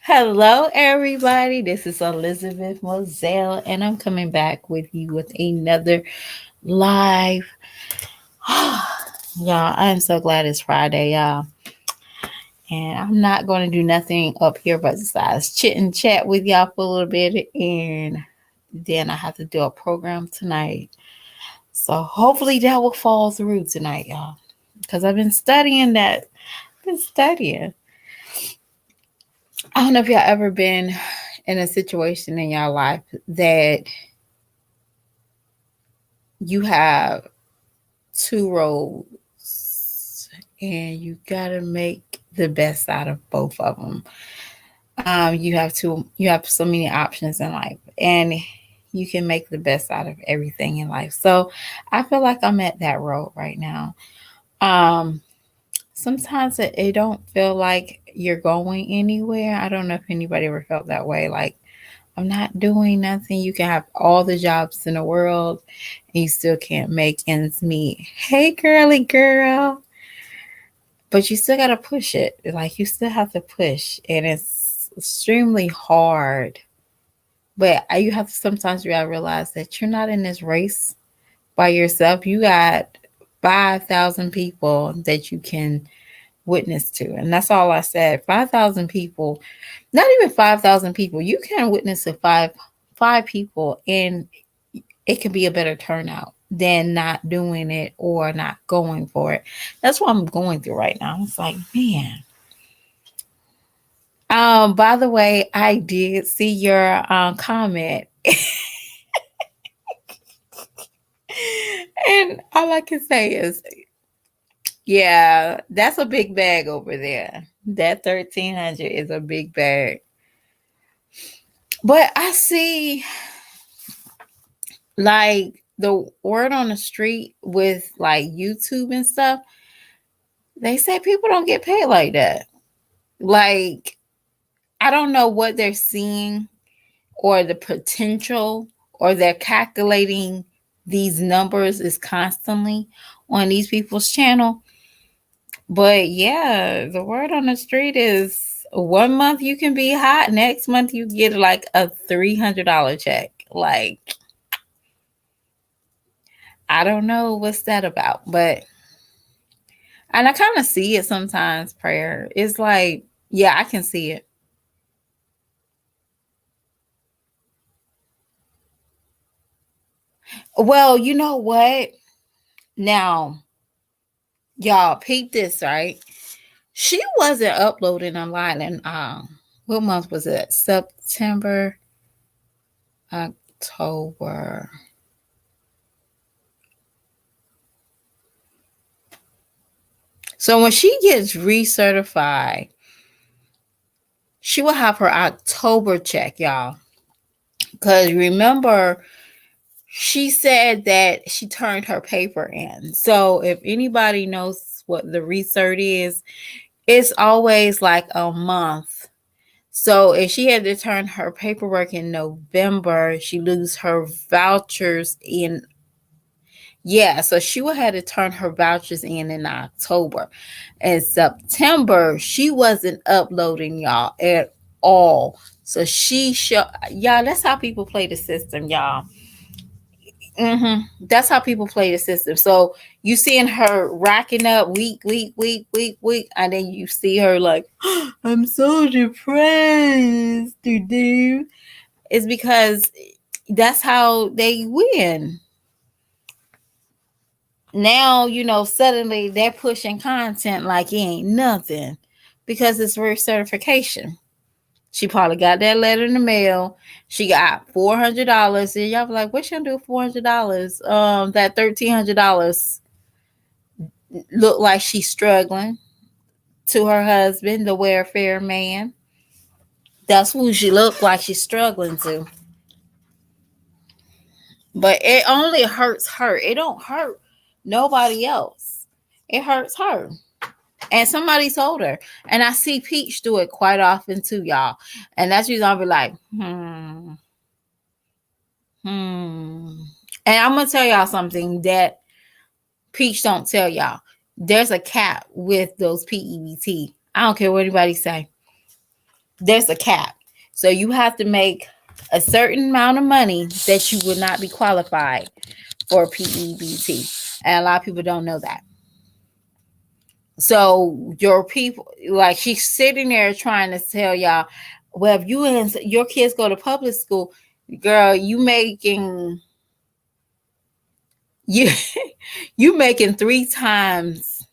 Hello, everybody. This is Elizabeth Moselle, and I'm coming back with you with another live. Y'all, I'm so glad it's Friday, y'all. And I'm not going to do nothing up here but besides chit and chat with y'all for a little bit. And then I have to do a program tonight. So hopefully that will fall through tonight, y'all. Because I've been studying that. I've been studying. I don't know if y'all ever been in a situation in your life that you have two roles and you gotta make the best out of both of them. You have so many options in life, and you can make the best out of everything in life. So I feel like I'm at that road right now. Um, Sometimes it don't feel like you're going anywhere. I don't know if anybody ever felt that way. Like I'm not doing nothing. You can have all the jobs in the world and you still can't make ends meet. Hey, girly girl. But you still got to push it. Like, you still have to push. And it's extremely hard. But you have to sometimes you gotta realize that you're not in this race by yourself. You got 5,000 people that you can witness to. And that's all I said. 5,000 people, not even 5,000 people. You can witness to five people, and it can be a better turnout than not doing it or not going for it. That's what I'm going through right now. It's like, man. By the way, I did see your comment. And all I can say is, yeah, that's a big bag over there. That 1,300 is a big bag. But I see, like, the word on the street with like YouTube and stuff, they say people don't get paid like that. Like, I don't know what they're seeing or the potential, or they're calculating these numbers is constantly on these people's channel. But yeah, the word on the street is 1 month you can be hot, next month you get like a $300 check. Like, I don't know what's that about, but and I kind of see it sometimes. Prayer is like, yeah, I can see it. Well, you know what? Now, y'all peep this, right? She wasn't uploading online in what month was it? September, October. So when she gets recertified, she will have her October check, y'all. Because remember, she said that she turned her paper in. So if anybody knows what the recert is, it's always like a month. So if she had to turn her paperwork in November, she lose her vouchers in, yeah, so she would have to turn her vouchers in October. In September, she wasn't uploading, y'all, at all. So y'all, that's how people play the system, y'all. That's how people play the system. So you seeing her racking up week, and then you see her like, I'm so depressed, dude. It's because that's how they win. Now, suddenly they're pushing content like it ain't nothing because it's recertification. She probably got that letter in the mail. She got $400, and y'all be like, "What she gonna do with $400?" That $1,300 look like she's struggling to her husband, the welfare man. That's who she looked like she's struggling to. But it only hurts her. It don't hurt nobody else. It hurts her. And somebody told her. And I see Peach do it quite often too, y'all. And that's usually I'll be like, hmm. And I'm gonna tell y'all something that Peach don't tell y'all. There's a cap with those PEBT. I don't care what anybody say. There's a cap. So you have to make a certain amount of money that you would not be qualified for PEBT. And a lot of people don't know that. So your people, like she's sitting there trying to tell y'all, well, if you and your kids go to public school, girl, you you making three times.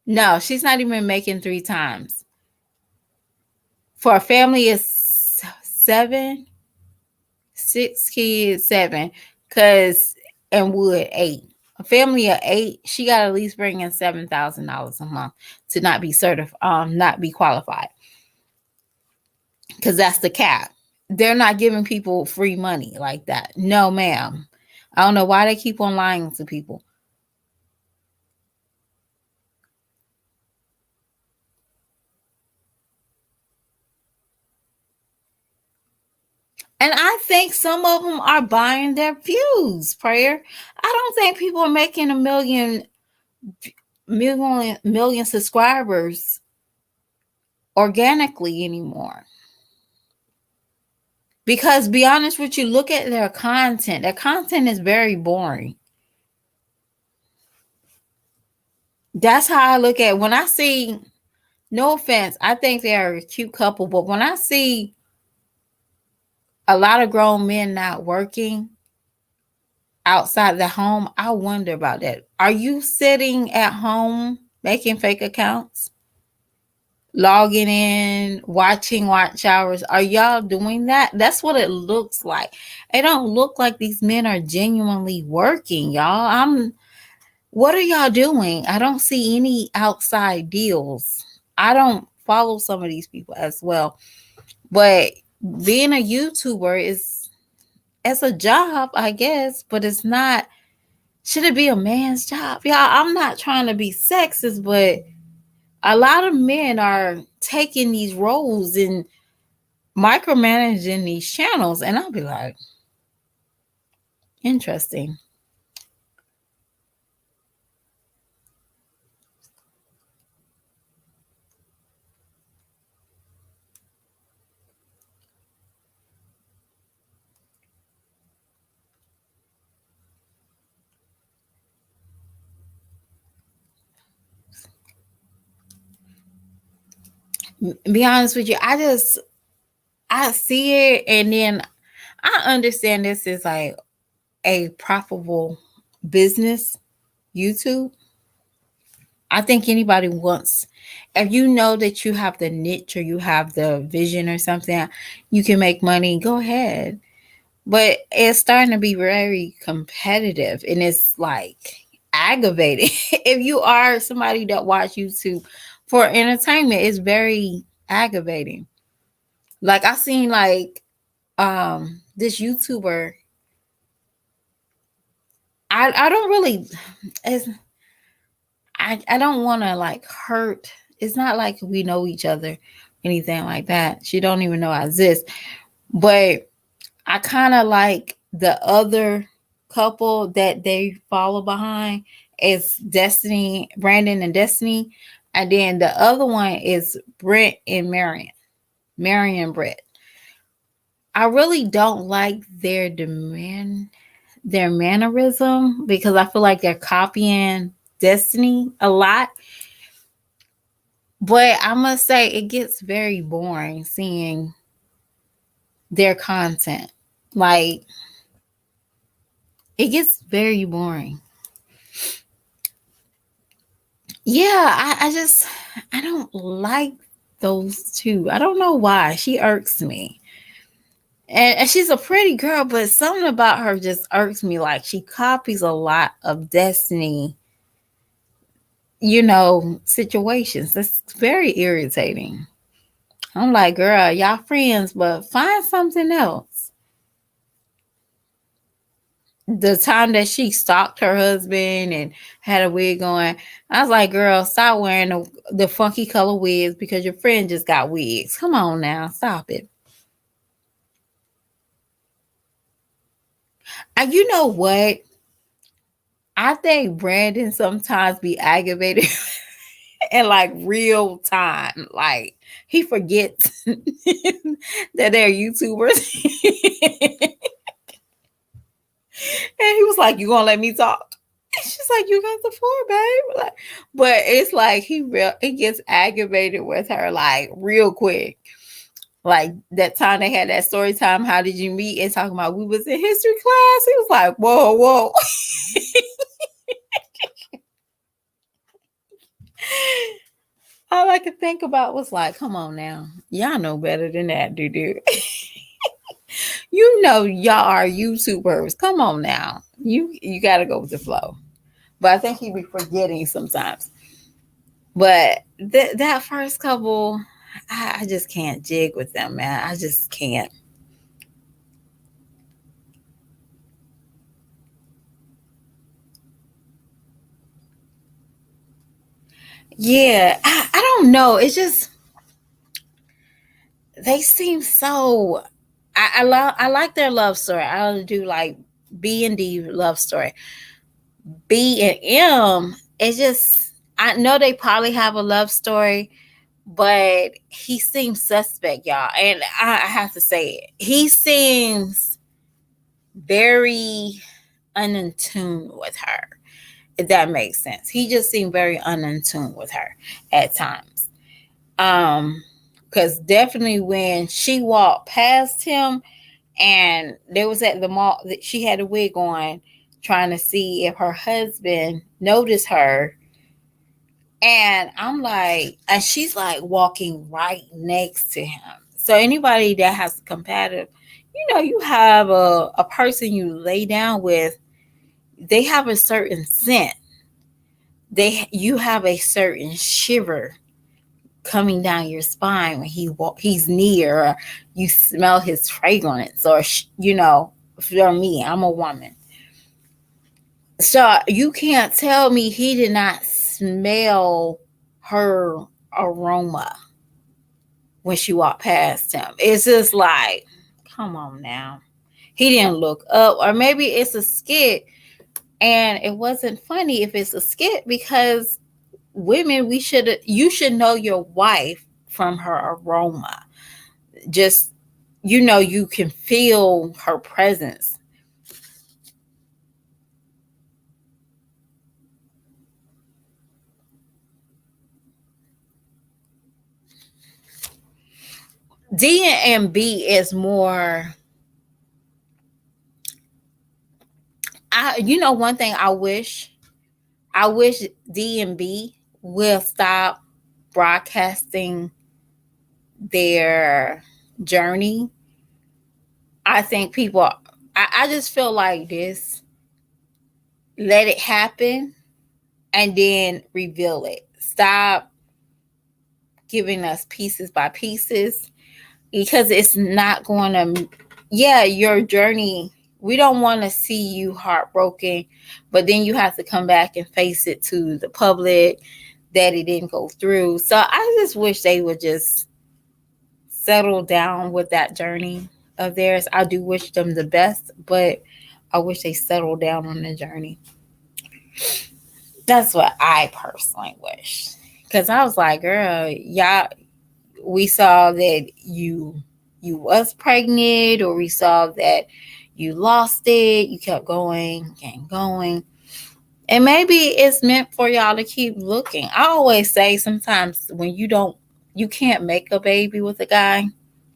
No, she's not even making three times. For a family of seven, six kids, seven, cause and Wood eight. A family of eight, she got to at least bring in $7,000 a month to not be not be qualified, because that's the cap. They're not giving people free money like that. No, ma'am. I don't know why they keep on lying to people. And I think some of them are buying their views, prayer. I don't think people are making a million subscribers organically anymore. Because be honest with you, look at their content. Their content is very boring. That's how I look at it. When I see, no offense, I think they're a cute couple, but when I see a lot of grown men not working outside the home, I wonder about that. Are you sitting at home making fake accounts, logging in, watching watch hours? Are y'all doing that? That's what it looks like. It don't look like these men are genuinely working, y'all. What are y'all doing? I don't see any outside deals. I don't follow some of these people as well. But being a YouTuber is, it's a job, I guess, but it's not. Should it be a man's job? Y'all, I'm not trying to be sexist, but a lot of men are taking these roles and micromanaging these channels. And I'll be like, interesting. Be honest with you, I see it, and then I understand this is like a profitable business, YouTube. I think anybody wants, if you know that you have the niche or you have the vision or something, you can make money, go ahead. But it's starting to be very competitive, and it's like aggravating. If you are somebody that watch YouTube for entertainment, it's very aggravating. Like I seen like this YouTuber. I don't really, it's, I don't want to like hurt. It's not like we know each other, anything like that. She don't even know I exist. But I kind of like the other couple that they follow behind is Destiny, Brandon and Destiny. And then the other one is Brent and Marion and Brett. I really don't like their mannerism, because I feel like they're copying Destiny a lot. But I must say it gets very boring seeing their content. Like, it gets very boring. Yeah, I don't like those two. I don't know why. She irks me. And she's a pretty girl, but something about her just irks me. Like, she copies a lot of Destiny, situations. That's very irritating. I'm like, girl, y'all friends, but find something else. The time that she stalked her husband and had a wig on, I was like, girl, stop wearing the funky color wigs because your friend just got wigs. Come on now, stop it. And you know what? I think Brandon sometimes be aggravated in like real time. Like he forgets that they're YouTubers. And he was like, "You gonna let me talk?" And she's like, "You got the floor, babe." Like, but it's like he gets aggravated with her like real quick. Like that time they had that story time, how did you meet? And talking about we was in history class. He was like, "Whoa, whoa." All I could think about was like, come on now. Y'all know better than that, dude. You know y'all are YouTubers. Come on now. You gotta go with the flow. But I think he be forgetting sometimes. But that first couple, I just can't jig with them, man. I just can't. Yeah, I don't know. It's just they seem so. I like their love story. I do like B and D love story. B and M, it's just I know they probably have a love story, but he seems suspect, y'all. And I have to say it. He seems very in tune with her, if that makes sense. He just seemed very in tune with her at times. Um, because definitely when she walked past him and they was at the mall, she had a wig on, trying to see if her husband noticed her. And I'm like, and she's like walking right next to him. So anybody that has competitive, you have a person you lay down with, they have a certain scent. You have a certain shiver coming down your spine when he's near, or you smell his fragrance, or for me, I'm a woman. So you can't tell me he did not smell her aroma when she walked past him. It's just like, come on now. He didn't look up, or maybe it's a skit and it wasn't funny if it's a skit, because women, you should know your wife from her aroma. Just, you can feel her presence. D and B is more. One thing I wish D and B will stop broadcasting their journey. I think people, I just feel like this. Let it happen and then reveal it. Stop giving us pieces by pieces, because it's not going to, yeah, your journey. We don't want to see you heartbroken, but then you have to come back and face it to the public that it didn't go through. So I just wish they would just settle down with that journey of theirs. I do wish them the best, but I wish they settled down on the journey. That's what I personally wish. Because I was like, girl, y'all, we saw that you was pregnant, or we saw that you lost it, you kept going and going. And maybe it's meant for y'all to keep looking. I always say sometimes when you can't make a baby with a guy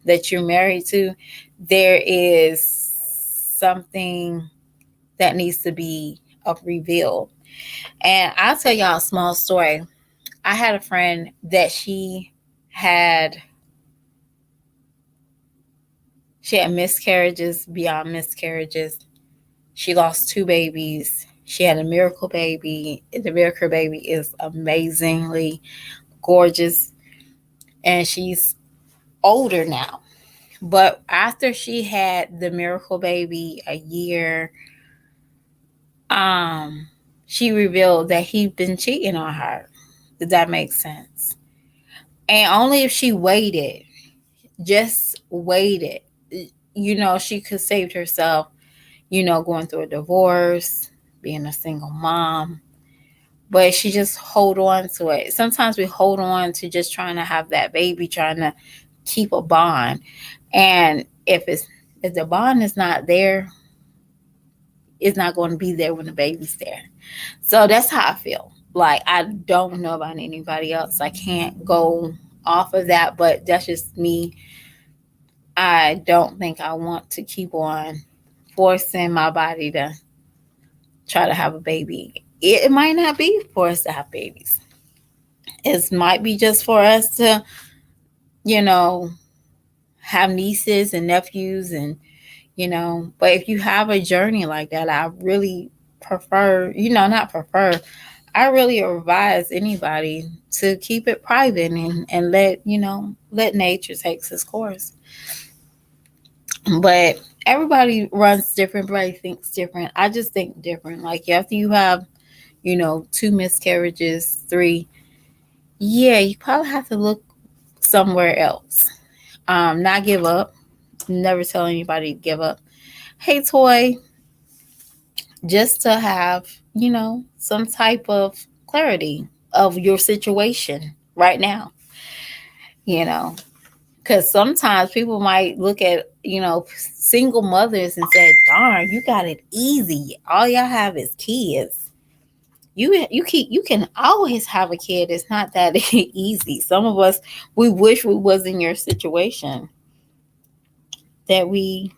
that you're married to, there is something that needs to be revealed. And I'll tell y'all a small story. I had a friend that had she had miscarriages beyond miscarriages. She lost two babies. She had a miracle baby. The miracle baby is amazingly gorgeous, and she's older now. But after she had the miracle baby a year, um, she revealed that he'd been cheating on her. Does that make sense? And only if she waited, just waited, she could save herself, going through a divorce, being a single mom. but she just hold on to it. Sometimes we hold on to just trying to have that baby, trying to keep a bond. And if the bond is not there, it's not going to be there when the baby's there. So that's how I feel. Like, I don't know about anybody else. I can't go off of that, but that's just me. I don't think I want to keep on forcing my body to try to have a baby. It might not be for us to have babies. It might be just for us to, you know, have nieces and nephews and, but if you have a journey like that, I really prefer, not prefer, I really advise anybody to keep it private and let nature take its course. But everybody runs different, everybody thinks different. I just think different. Like, after you have, two miscarriages, three, yeah, you probably have to look somewhere else. Not give up. Never tell anybody to give up. Hey, Toy, just to have, some type of clarity of your situation right now, you know, because sometimes people might look at, single mothers and say, darn, you got it easy. All y'all have is kids. You can always have a kid. It's not that easy. Some of us, we wish we was in your situation, that we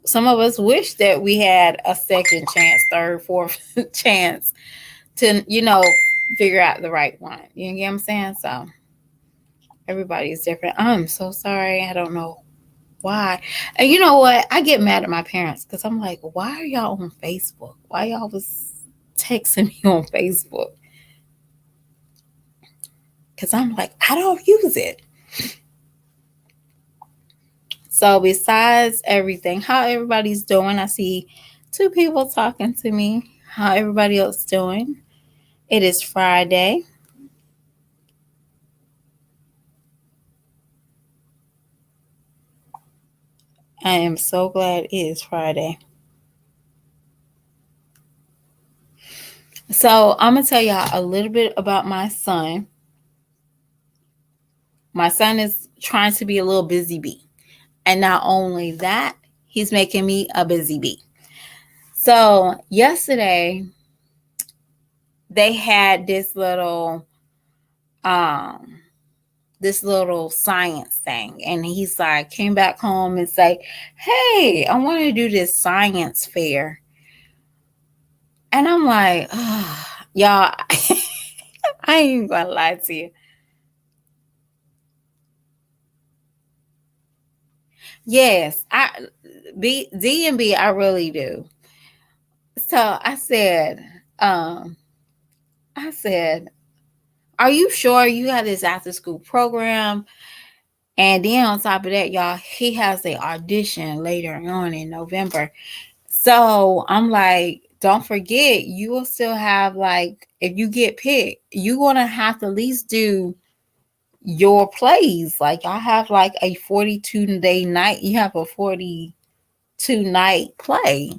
some of us wish that we had a second chance, third, fourth chance to, figure out the right one. You get what I'm saying? So everybody is different. I'm so sorry. I don't know why. And you know what? I get mad at my parents because I'm like, why are y'all on Facebook? Why y'all was texting me on Facebook? Because I'm like, I don't use it. So besides everything, how everybody's doing, I see two people talking to me. How everybody else doing? It is Friday. I am so glad it is Friday. So I'm gonna tell y'all a little bit about my son. My son is trying to be a little busy bee. And not only that, he's making me a busy bee. So yesterday they had um this little science thing, and he's like came back home and say, hey, I want to do this science fair. And I'm like, oh, y'all, I ain't even gonna lie to you. Yes, D and B, I really do. So um, I said, are you sure you have this after school program? And then on top of that, y'all, he has a audition later on in November. So I'm like, don't forget, you will still have, like, if you get picked, you're gonna have to at least do your plays. Like, I have like a 42-day night. You have a 42-night play.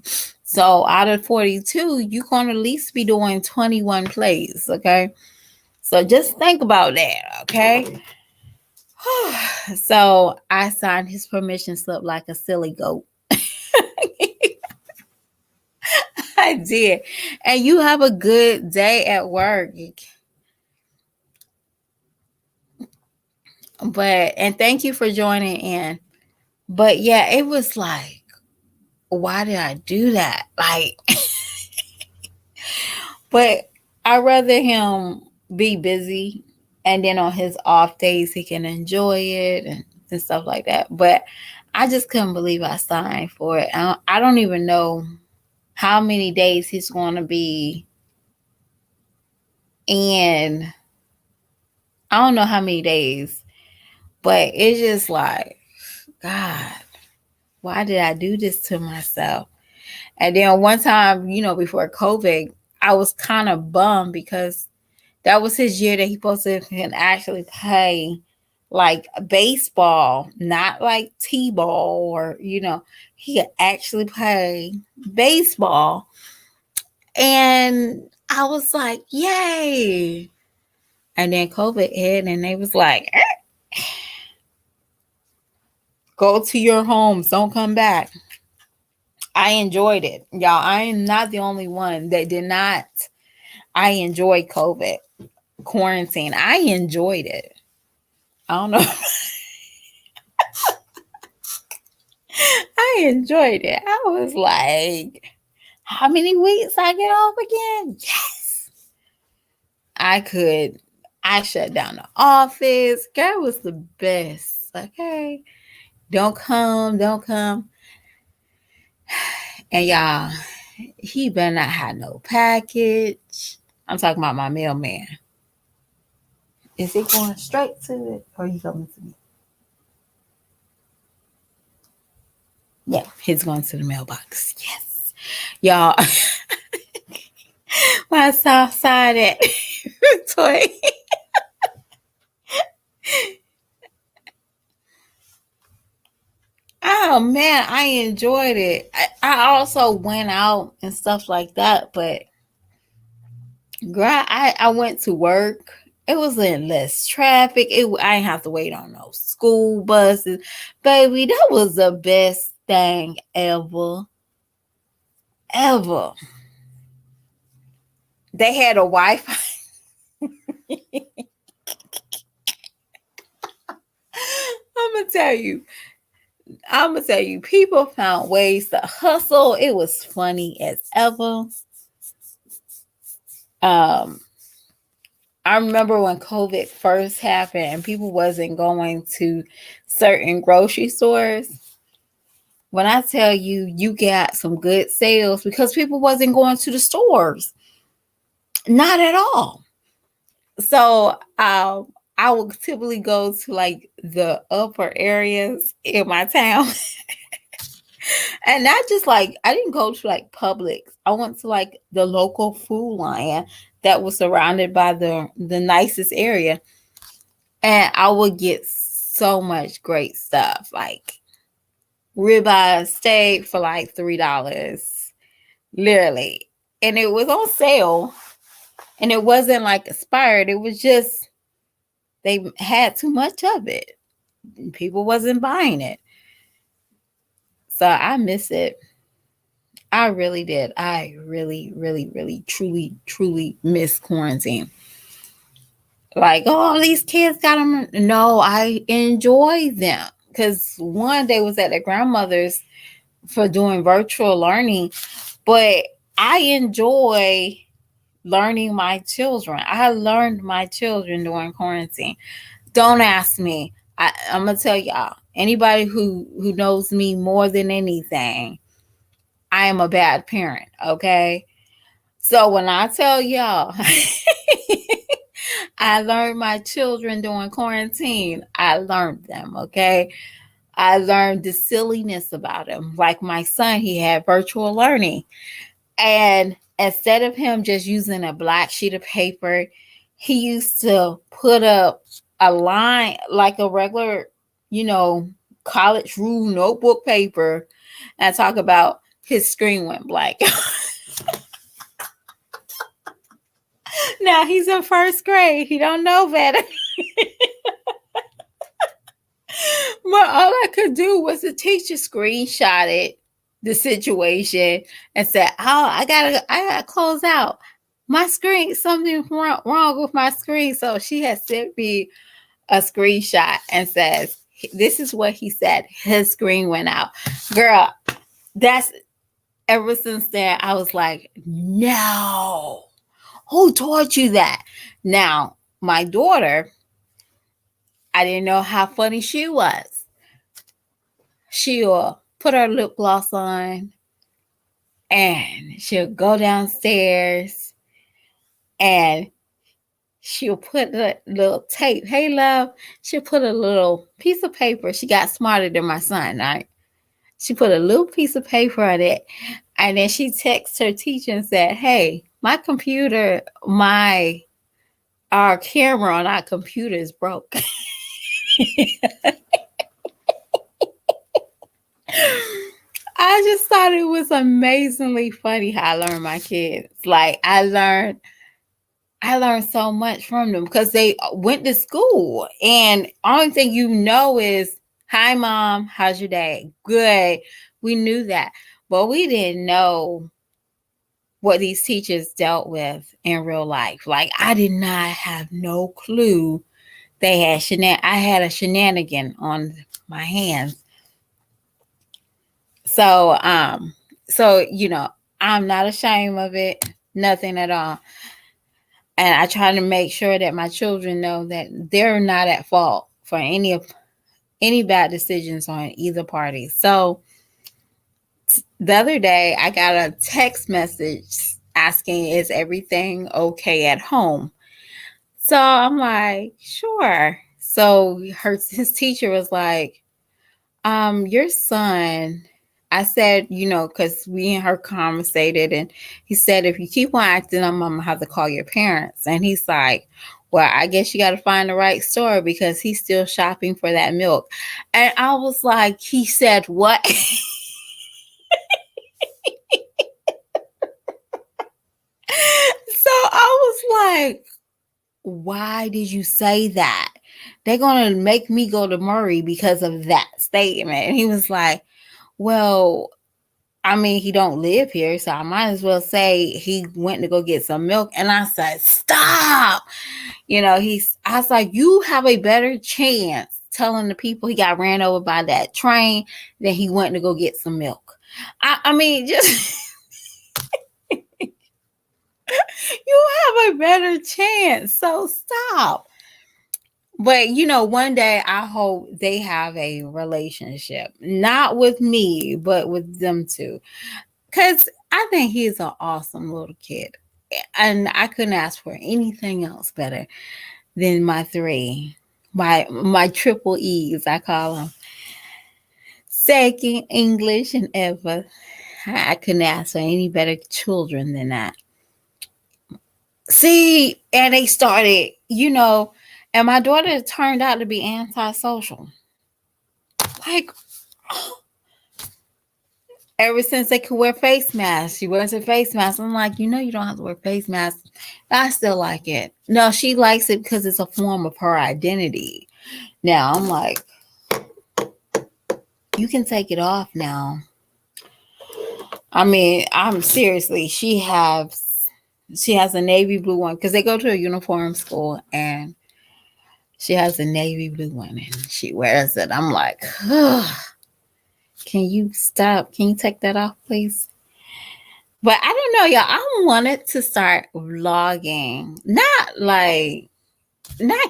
So out of 42, you're gonna at least be doing 21 plays. Okay. So just think about that. Okay. So I signed his permission slip like a silly goat. I did. And you have a good day at work. And thank you for joining in. But yeah, it was like, why did I do that? Like, but I'd rather him be busy, and then on his off days he can enjoy it and stuff like that. But I just couldn't believe I signed for it. I don't even know how many days he's going to be in. I don't know how many days, but it's just like, God, why did I do this to myself? And then one time, before COVID, I was kind of bummed because that was his year that he supposed to can actually play like baseball, not like t-ball or, he could actually play baseball. And I was like, yay. And then COVID hit and they was like, go to your homes, don't come back. I enjoyed it. Y'all, I am not the only one that did not. I enjoyed COVID quarantine. I enjoyed it. I don't know. I enjoyed it. I was like, how many weeks I get off again? Yes. I could. I shut down the office. Girl was the best. Okay. Don't come. Don't come. And y'all, he better not have no package. I'm talking about my mailman. Is it going straight to it or are you coming to me? Yeah, he's going to the mailbox. Yes. Y'all, my south side at toy. Oh man, I enjoyed it. I also went out and stuff like that, but girl, I went to work. It was in less traffic. I didn't have to wait on no school buses. Baby, that was the best thing ever. Ever. They had a Wi-Fi. I'm gonna tell you. I'm gonna tell you, people found ways to hustle. It was funny as ever. Um, I remember when COVID first happened and people wasn't going to certain grocery stores. When I tell you, you got some good sales because people wasn't going to the stores, not at all. So I would typically go to like the upper areas in my town. And not just like I didn't go to like Publix. I went to like the local food line that was surrounded by the nicest area. And I would get so much great stuff. Like ribeye steak for like $3. Literally. And it was on sale. And it wasn't like expired. It was just they had too much of it. People wasn't buying it. So I miss it. I really did. I really, really, really, truly, truly miss quarantine. Like, oh, these kids got them. No, I enjoy them because one day was at their grandmother's for doing virtual learning, but I enjoy learning my children. I learned my children during quarantine. Don't ask me. I'm gonna tell y'all. Anybody who knows me more than anything, I am a bad parent, okay? So when I tell y'all, I learned my children during quarantine, I learned them, okay? I learned the silliness about them. Like my son, he had virtual learning. And instead of him just using a black sheet of paper, he used to put up a line like a regular, you know, college rule notebook paper and talk about his screen went blank. Now he's in first grade. He don't know better. But all I could do was the teacher screenshotted the situation and said, "Oh, I gotta close out my screen. Something's wrong with my screen." So she has sent me a screenshot and says, "This is what he said. His screen went out." Girl, that's ever since then. I was like, "No, who taught you that?" Now, my daughter, I didn't know how funny she was. She'll put her lip gloss on and she'll go downstairs and she'll put a little tape. Hey, love. She'll put a little piece of paper. She got smarter than my son, right? She put a little piece of paper on it. And then she texts her teacher and said, "Hey, my computer, our camera on our computer is broke." I just thought it was amazingly funny how I learned my kids. Like I learned so much from them because they went to school, and only thing you know is, "Hi, mom. How's your day? Good." We knew that, but we didn't know what these teachers dealt with in real life. Like I did not have no clue they had I had a shenanigan on my hands. So I'm not ashamed of it, nothing at all. And I try to make sure that my children know that they're not at fault for any bad decisions on either party. So the other day I got a text message asking, "Is everything okay at home?" So I'm like, "Sure." So his teacher was like, your son, I said, because we and her conversated, and he said, "If you keep on acting, I'm gonna have to call your parents." And he's like, "Well, I guess you got to find the right store because he's still shopping for that milk." And I was like, he said, "What?" So I was like, "Why did you say that? They're going to make me go to Murray because of that statement." And he was like, "Well, I mean, he don't live here, so I might as well say he went to go get some milk." And I said, "Stop." I was like, "You have a better chance telling the people he got ran over by that train than he went to go get some milk." I mean, just you have a better chance. So stop. But one day I hope they have a relationship, not with me, but with them too. Because I think he's an awesome little kid. And I couldn't ask for anything else better than my three. My triple E's, I call them. Second, English, and ever. I couldn't ask for any better children than that. See, and they started, and my daughter turned out to be antisocial. Like, ever since they could wear face masks, she wears a face mask. I'm like, you don't have to wear face masks. I still like it. No, she likes it because it's a form of her identity. Now I'm like, you can take it off now. I mean, I'm seriously. She has a navy blue one because they go to a uniform school, and she has a navy blue one, and she wears it. I'm like, can you stop? Can you take that off, please? But I don't know, y'all. I wanted to start vlogging, not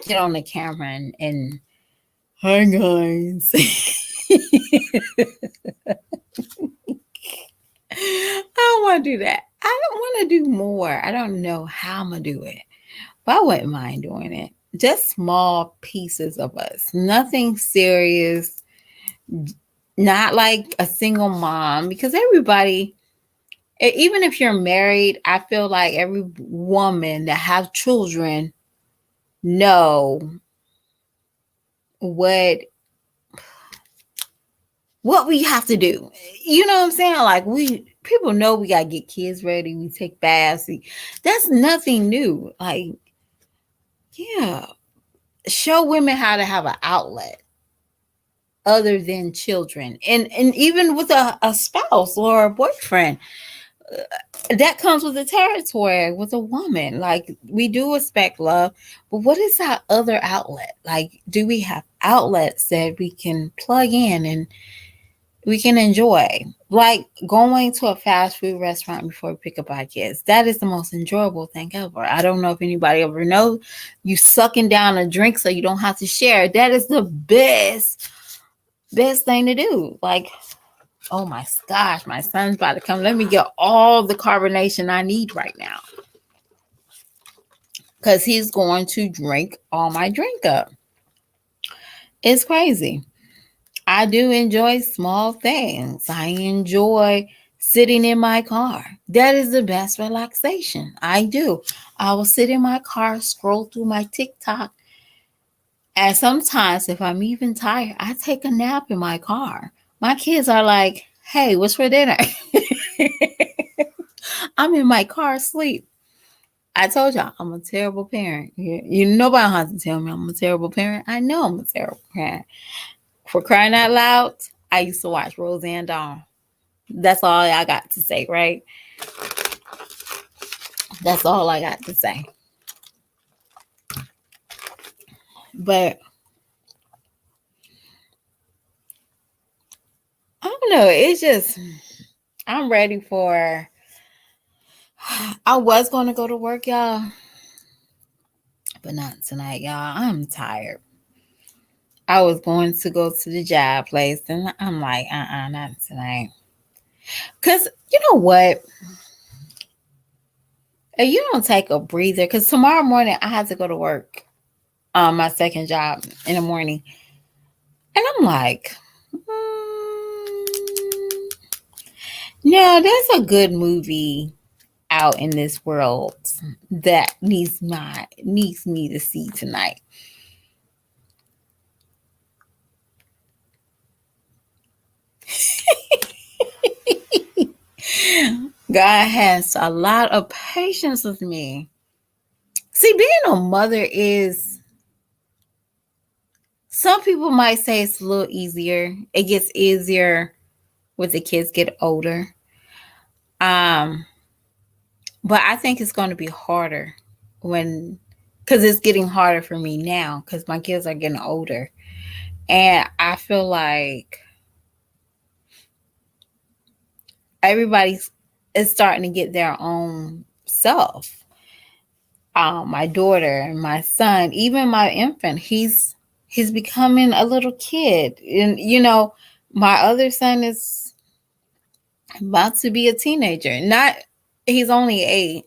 get on the camera and hi guys. I don't want to do that. I don't want to do more. I don't know how I'm gonna do it, but I wouldn't mind doing it. Just small pieces of us, nothing serious. Not like a single mom, because everybody, even if you're married, I feel like every woman that has children know what we have to do. You know what I'm saying? Like people know we gotta get kids ready, we take baths. That's nothing new. Like, yeah, show women how to have an outlet other than children, and even with a spouse or a boyfriend. That comes with the territory with a woman. Like, we do expect love, but what is our other outlet? Like, do we have outlets that we can plug in and we can enjoy? Like going to a fast food restaurant before we pick up our kids. That is the most enjoyable thing ever. I don't know if anybody ever knows, you sucking down a drink so you don't have to share. That is the best thing to do. Like, oh my gosh, my son's about to come. Let me get all the carbonation I need right now, because he's going to drink all my drink up. It's crazy. I do enjoy small things. I enjoy sitting in my car. That is the best relaxation. I do. I will sit in my car, scroll through my TikTok. And sometimes, if I'm even tired, I take a nap in my car. My kids are like, Hey, what's for dinner? I'm in my car asleep. I told y'all I'm a terrible parent. Nobody don't have to tell me I'm a terrible parent. I know I'm a terrible parent. For crying out loud, I used to watch Roseanne Dawn. That's all I got to say, right? That's all I got to say. But I don't know. It's just I'm ready for. I was going to go to work, y'all, but not tonight, y'all. I'm tired. I was going to go to the job place, and I'm like, not tonight. Cause you know what? If you don't take a breather, cause tomorrow morning I have to go to work. My second job in the morning, and I'm like, no, there's a good movie out in this world that needs me to see tonight. God has a lot of patience with me. See, being a mother is, some people might say it's a little easier. It gets easier when the kids get older. Um, but I think it's going to be harder when, because it's getting harder for me now because my kids are getting older. And I feel like everybody's is starting to get their own self. My daughter and my son, even my infant, he's becoming a little kid. And my other son is about to be a teenager. Not He's only 8.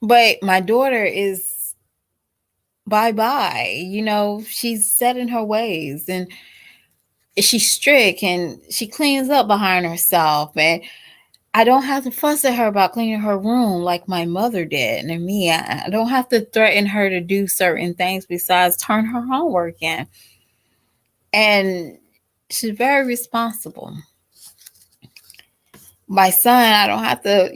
But my daughter is bye-bye. She's set in her ways, and she's strict, and she cleans up behind herself, and I don't have to fuss at her about cleaning her room like my mother did. And me, I don't have to threaten her to do certain things besides turn her homework in. And she's very responsible. My son, I don't have to,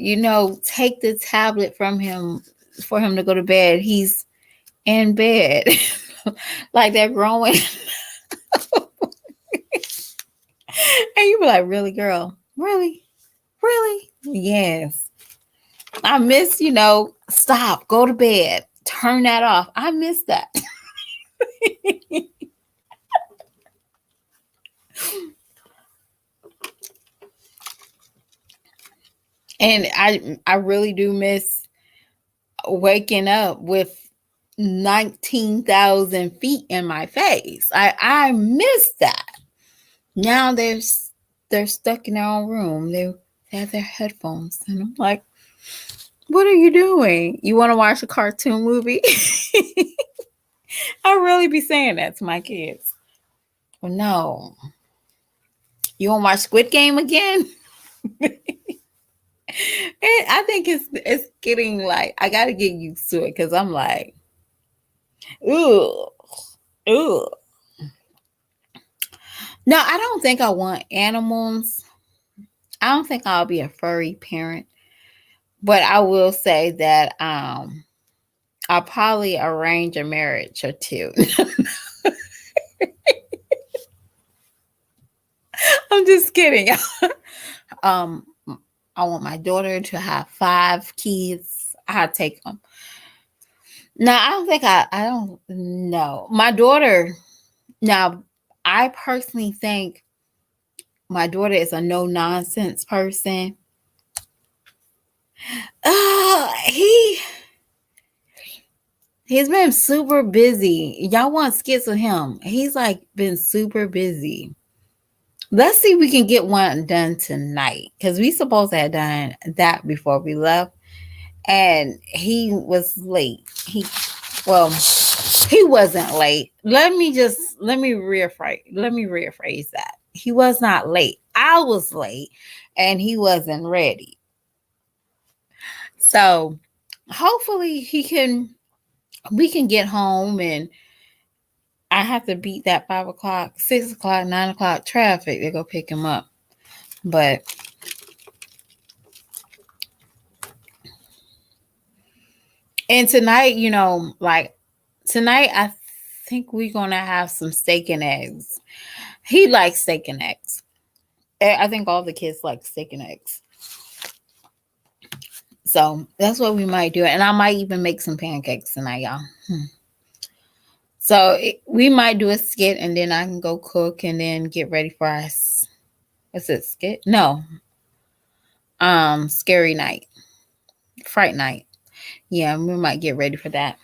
take the tablet from him for him to go to bed. He's in bed like they're growing. And you be like, really, girl? Really? Really? Yes. I miss, stop, go to bed, turn that off. I miss that. And I really do miss waking up with 19,000 feet in my face. I miss that. Now they're stuck in their own room. They have their headphones, and I'm like, what are you doing? You want to watch a cartoon movie? I really be saying that to my kids. Well, no. You want to watch Squid Game again? And I think it's getting like, I got to get used to it because I'm like, ooh, ooh. No, I don't think I want animals. I don't think I'll be a furry parent, but I will say that I'll probably arrange a marriage or two. I'm just kidding. um, I want my daughter to have 5 kids. I take them. No, I don't think I don't know. My daughter, now, I personally think my daughter is a no nonsense person. He He's been super busy. Y'all want skits with him. He's like been super busy. Let's see if we can get one done tonight. Because we supposed to have done that before we left. And he was late. He wasn't late. Let me rephrase that. He was not late. I was late and he wasn't ready. So hopefully we can get home and I have to beat that 5 o'clock, 6 o'clock, 9 o'clock traffic to go pick him up. But and tonight, like tonight, I think we're gonna have some steak and eggs. He likes steak and eggs. I think all the kids like steak and eggs. So that's what we might do. And I might even make some pancakes tonight, y'all. So we might do a skit and then I can go cook and then get ready for us. What's it, skit? No. Scary night. Fright night. Yeah, we might get ready for that.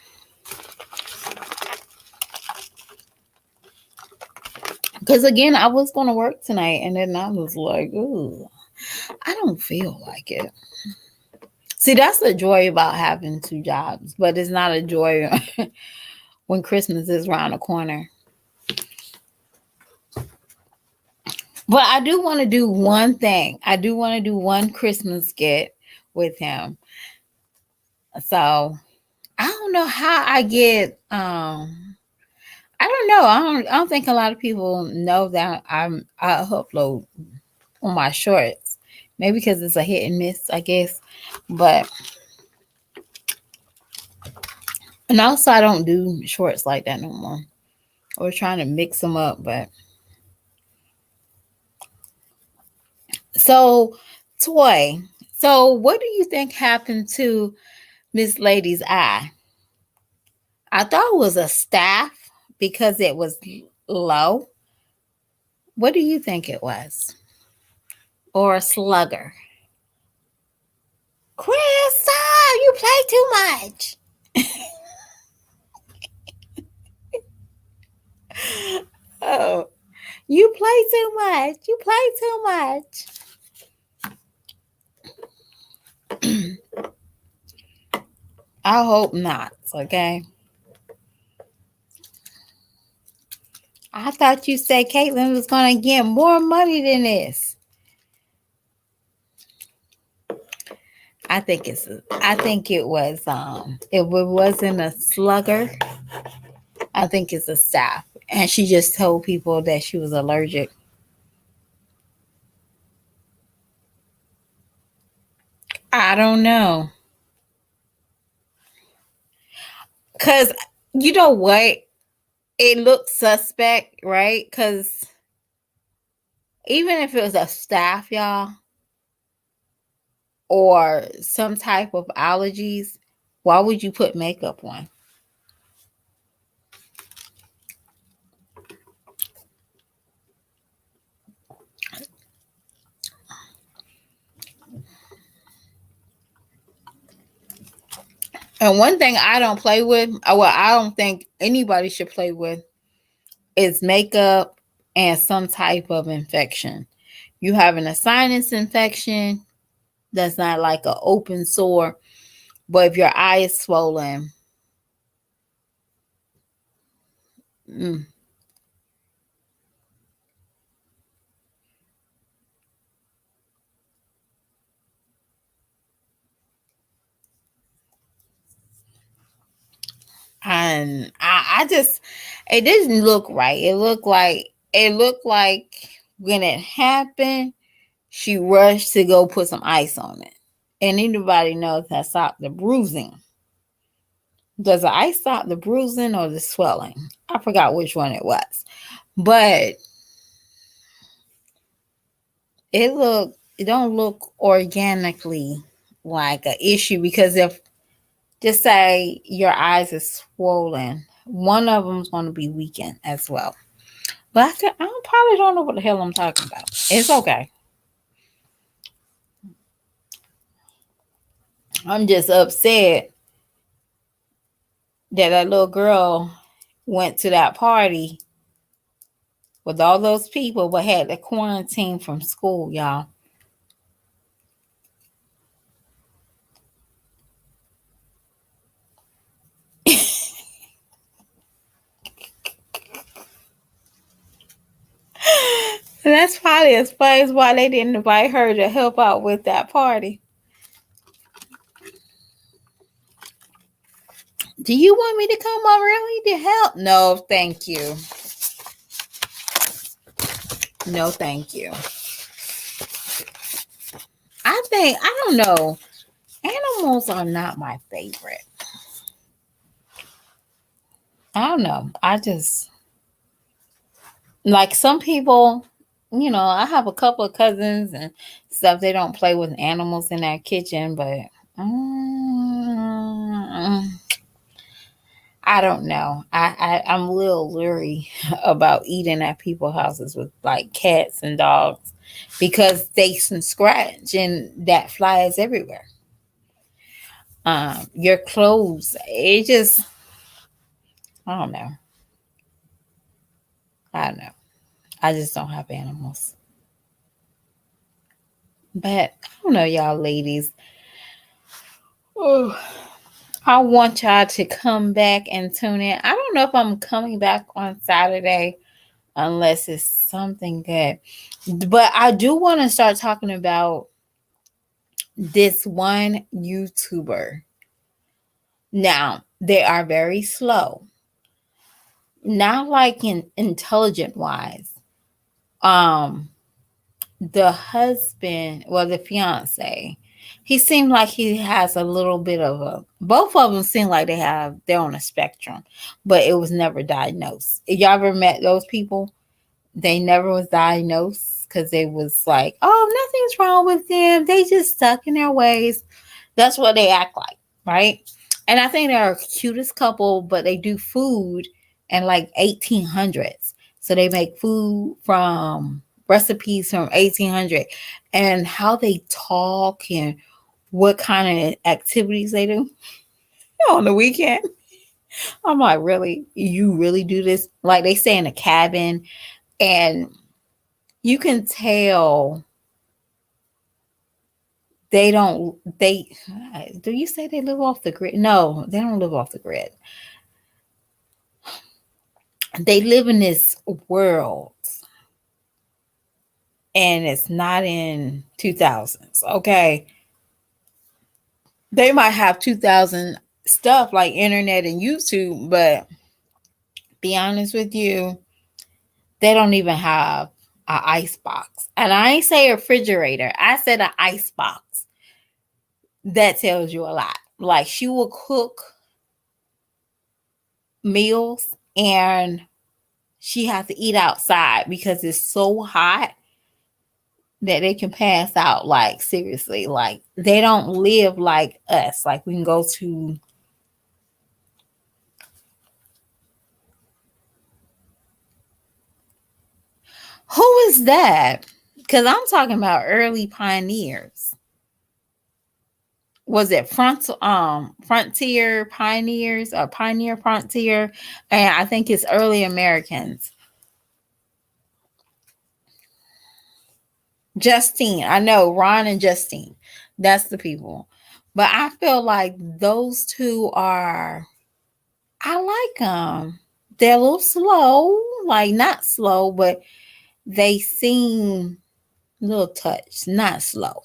Because again, I was going to work tonight and then I was like, ooh, I don't feel like it. See, that's the joy about having two jobs, but it's not a joy when Christmas is around the corner. But I do want to do one thing. I do want to do one Christmas skit with him. So I don't know how I get. I don't know. I don't think a lot of people know that I upload on my shorts. Maybe because it's a hit and miss, I guess. But and also I don't do shorts like that no more. We're trying to mix them up, but so Toy. So what do you think happened to Miss Lady's eye? I thought it was a staff because it was low. What do you think it was? Or a slugger? Chris, you play too much. Oh, you play too much. You play too much. I hope not, okay? I thought you said Caitlin was going to get more money than this. I think it was it wasn't a slugger. I think it's a staff. And she just told people that she was allergic. I don't know. Cause you know what? It looks suspect, right? Cause even if it was a staff, y'all, or some type of allergies, why would you put makeup on? And one thing I don't play with, well, I don't think anybody should play with, is makeup and some type of infection. You having a sinus infection, that's not like an open sore, but if your eye is swollen, mm, and I just, it didn't look right. It looked like when it happened, she rushed to go put some ice on it. And anybody knows that stopped the bruising. Does the ice stop the bruising or the swelling? I forgot which one it was. But it don't look organically like an issue, because if just say your eyes is swollen, one of them is going to be weakened as well. But I probably don't know what the hell I'm talking about. It's okay. I'm just upset that that little girl went to that party with all those people, but had to quarantine from school, y'all. And that's probably explains why they didn't invite her to help out with that party. Do you want me to come over early to help? No, thank you. No, thank you. I don't know. Animals are not my favorite. I don't know. I just like some people, I have a couple of cousins and stuff. They don't play with animals in their kitchen, but mm, I don't know. I'm a little leery about eating at people's houses with like cats and dogs because they can scratch and that flies everywhere. Your clothes, it just, I don't know. I don't know. I just don't have animals. But I don't know, y'all ladies. Oh, I want y'all to come back and tune in. I don't know if I'm coming back on Saturday unless it's something good. But I do want to start talking about this one YouTuber. Now, they are very slow. Not like in intelligent wise. Um the husband, well, the fiance, he seemed like he has a little bit of a, both of them seem like they're on a spectrum, but it was never diagnosed. Y'all ever met those people? They never was diagnosed because they was like, oh, nothing's wrong with them. They just stuck in their ways. That's what they act like, right? And I think they're a cutest couple, but they do food in like 1800s. So they make food from recipes from 1800 and how they talk and what kind of activities they do on the weekend. I'm like, really? You really do this? Like they stay in a cabin and you can tell they do you say they live off the grid? No, they don't live off the grid. They live in this world and it's not in 2000s. Okay. They might have 2000 stuff like internet and YouTube, but be honest with you, they don't even have an ice box. And I ain't say a refrigerator. I said an ice box. That tells you a lot. Like she will cook meals and she has to eat outside because it's so hot that they can pass out. Like seriously, like they don't live like us. Like we can go to, who is that? Because I'm talking about early pioneers. Was it frontier pioneers or pioneer frontier? And I think it's early Americans. Justine, I know Ron and Justine. That's the people. But I feel like those two are, I like them. They're a little slow, like not slow, but they seem a little touched, not slow.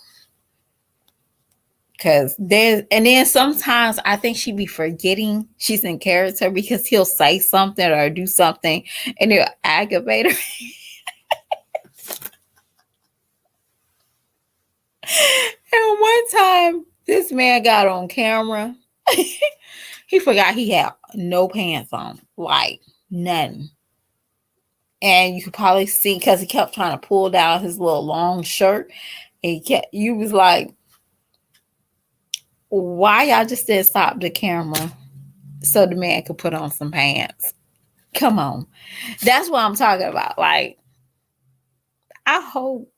Cause there's, and then sometimes I think she be forgetting she's in character because he'll say something or do something and it'll aggravate her. And one time this man got on camera. He forgot he had no pants on, like none. And you could probably see because he kept trying to pull down his little long shirt. And you was like, why y'all just didn't stop the camera so the man could put on some pants? Come on. That's what I'm talking about. Like, I hope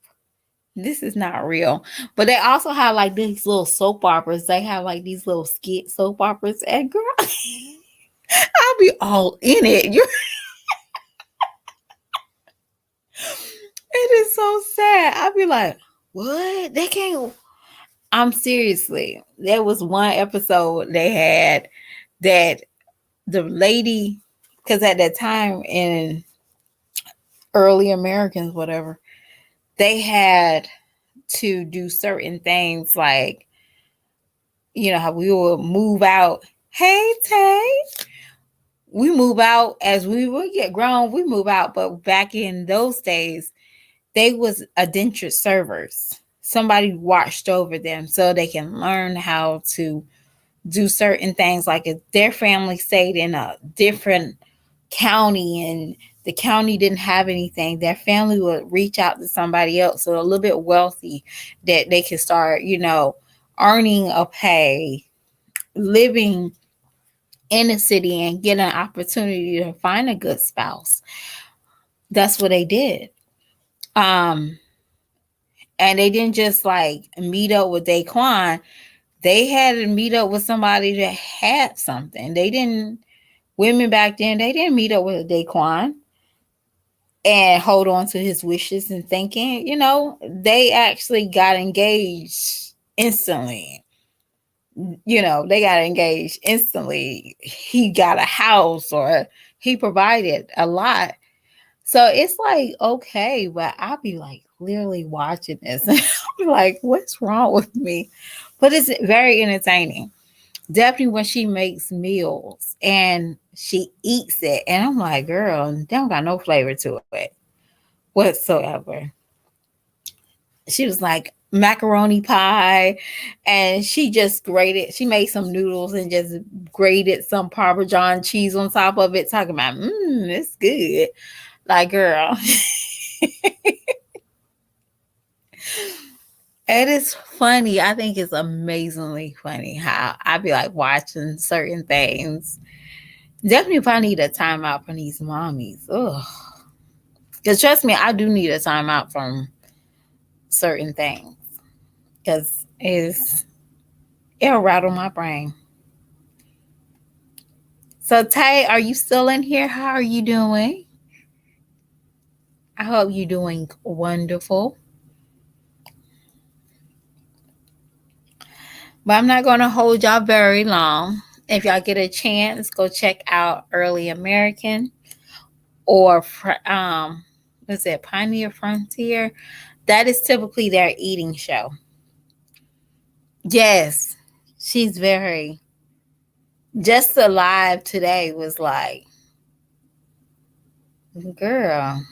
this is not real. But they also have like these little soap operas. They have like these little skit soap operas. And girl, I'll be all in it. It is so sad. I'll be like, what? They can't. I'm seriously. There was one episode they had that the lady, because at that time in early Americans, whatever, they had to do certain things like, how we would move out, Hey Tay. We move out as we will get grown, we move out. But back in those days, they was indentured servers. Somebody watched over them so they can learn how to do certain things. Like if their family stayed in a different county and the county didn't have anything, their family would reach out to somebody else, so a little bit wealthy, that they could start, earning a pay, living in the city and get an opportunity to find a good spouse. That's what they did. Um, and they didn't just like meet up with Daquan. They had to meet up with somebody that had something. They didn't. Women back then, they didn't meet up with Daquan and hold on to his wishes and thinking. They actually got engaged instantly. They got engaged instantly. He got a house, or he provided a lot. So it's like, okay, but I'll be like literally watching this and I'll be like, what's wrong with me? But it's very entertaining. Definitely when she makes meals and she eats it. And I'm like, girl, they don't got no flavor to it whatsoever. She was like macaroni pie, and she made some noodles and just grated some Parmesan cheese on top of it, talking about, it's good. Like, girl, it is funny. I think it's amazingly funny how I be like watching certain things. Definitely if I need a timeout from these mommies. Ugh. Because trust me, I do need a timeout from certain things. Because it'll rattle my brain. So Tay, are you still in here? How are you doing? I hope you're doing wonderful. But I'm not going to hold y'all very long. If y'all get a chance, go check out Early American or what's it, Pioneer Frontier. That is typically their eating show. Yes, she's very. Just the live today was like, girl.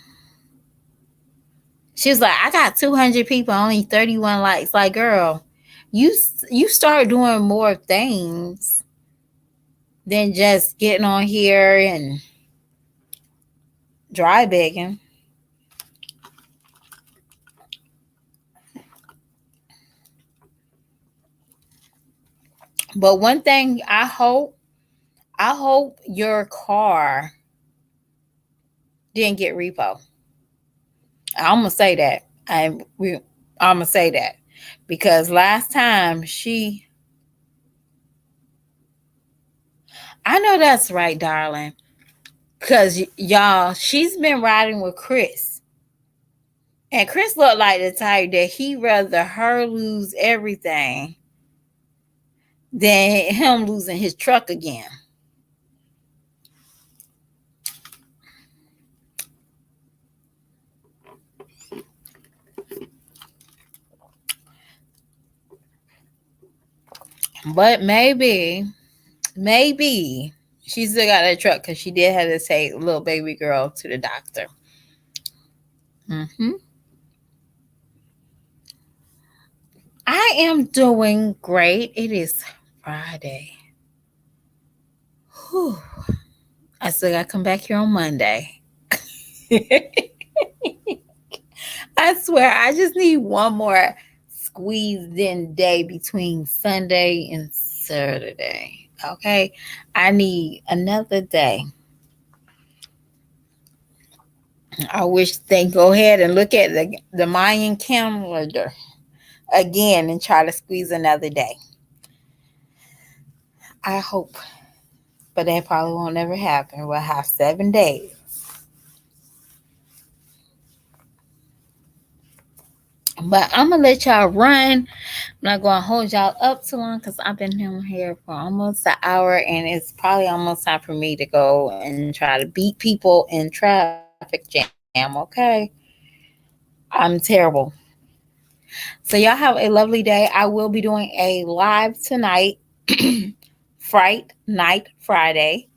She was like, I got 200 people, only 31 likes. Like, girl, you you start doing more things than just getting on here and dry begging. But one thing I hope your car didn't get repo. I'm gonna say that. I'm gonna say that because last time I know that's right, darling. Cause y'all, she's been riding with Chris, and Chris looked like the type that he rather her lose everything than him losing his truck again. But maybe she still got that truck because she did have to take little baby girl to the doctor. hmm I am doing great. It is Friday. Whew. I still got to come back here on Monday. I swear, I just need one more squeezed in day between Sunday and Saturday. Okay. I need another day. I wish they go ahead and look at the Mayan calendar again and try to squeeze another day. I hope, but that probably won't never happen. We'll have 7 days. But I'm gonna let y'all run. I'm not gonna hold y'all up too long because I've been here for almost an hour, and it's probably almost time for me to go and try to beat people in traffic jam. Okay, I'm terrible. So y'all have a lovely day. I will be doing a live tonight from Fright Night Friday.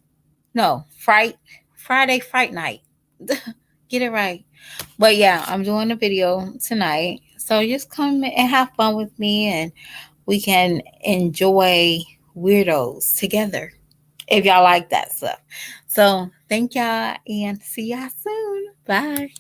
No, Friday Fright Night. Get it right. But yeah, I'm doing a video tonight. So just come and have fun with me and we can enjoy weirdos together if y'all like that stuff. So thank y'all and see y'all soon. Bye.